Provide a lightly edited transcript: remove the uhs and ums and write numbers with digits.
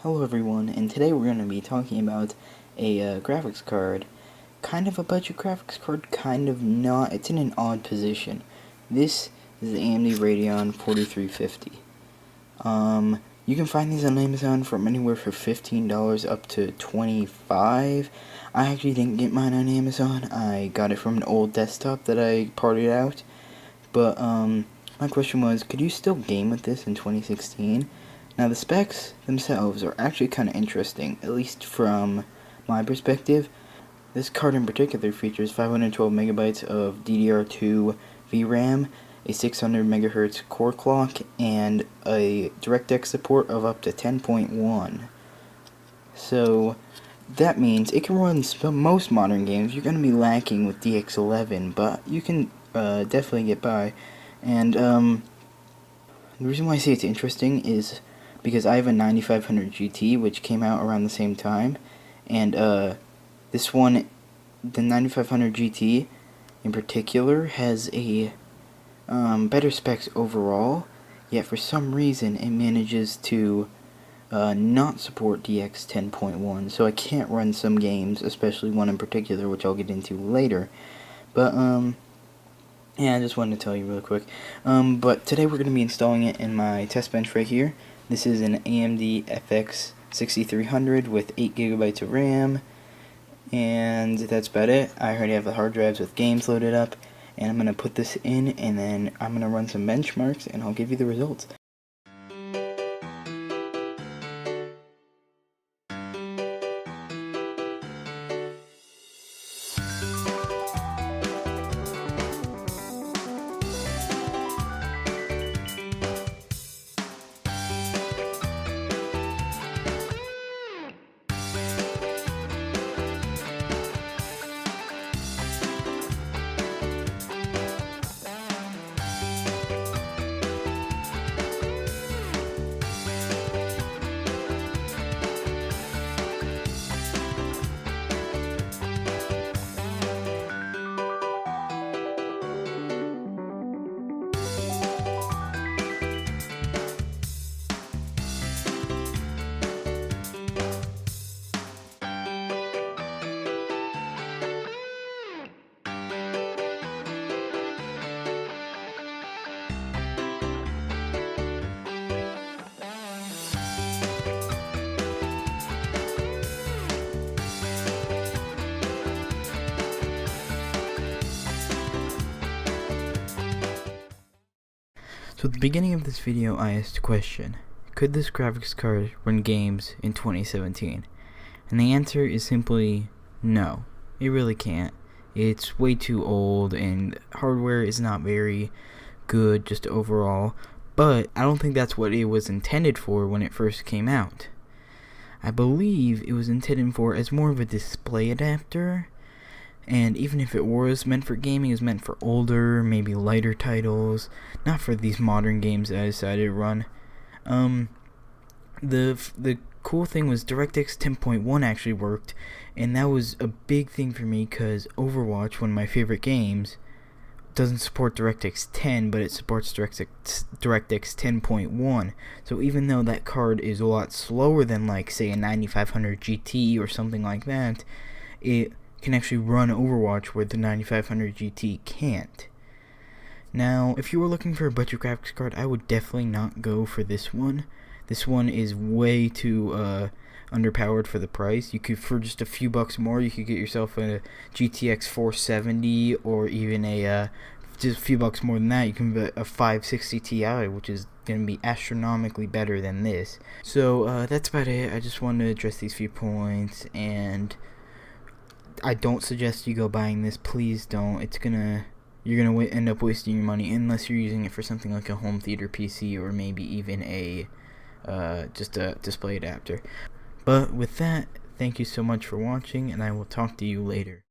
Hello everyone, and today we're going to be talking about a graphics card. Kind of a budget graphics card, kind of not. It's in an odd position. This is the AMD Radeon 4350. You can find these on Amazon from anywhere from $15 up to $25. I actually didn't get mine on Amazon. I got it from an old desktop that I parted out. But my question was, could you still game with this in 2016? Now the specs themselves are actually kind of interesting, at least from my perspective. This card in particular features 512 megabytes of DDR2 VRAM, a 600 megahertz core clock, and a DirectX support of up to 10.1. So that means it can run most modern games. You're going to be lacking with DX11, but you can definitely get by. And the reason why I say it's interesting is because I have a 9500 GT, which came out around the same time, and this one, the 9500 GT in particular, has a better specs overall, yet for some reason it manages to not support DX 10.1, so I can't run some games, especially one in particular, which I'll get into later. But yeah, I just wanted to tell you real quick. But today we're going to be installing it in my test bench right here. This is an AMD FX 6300 with 8 gigabytes of RAM, and that's about it. I already have the hard drives with games loaded up, and I'm going to put this in, and then I'm going to run some benchmarks, and I'll give you the results. So at the beginning of this video, I asked a question: could this graphics card run games in 2017? And the answer is simply no. It really can't. It's way too old, and hardware is not very good just overall. But I don't think that's what it was intended for when it first came out. I believe it was intended for as more of a display adapter. And even if it was meant for gaming, it was meant for older, maybe lighter titles, not for these modern games that I decided to run. The cool thing was DirectX 10.1 actually worked, and that was a big thing for me because Overwatch, one of my favorite games, doesn't support DirectX 10, but it supports DirectX 10.1. So even though that card is a lot slower than, like, say, a 9500 GT or something like that, it can actually run Overwatch where the 9500 GT can't. Now, if you were looking for a budget graphics card, I would definitely not go for this one. This one is way too underpowered for the price. You could, for just a few bucks more, you could get yourself a GTX 470, or even a just a few bucks more than that, you can get a 560 Ti, which is going to be astronomically better than this. So that's about it. I just wanted to address these few points, and I don't suggest you go buying this. Please don't. You're gonna end up wasting your money unless you're using it for something like a home theater PC, or maybe even a just a display adapter. But with that, thank you so much for watching, and I will talk to you later.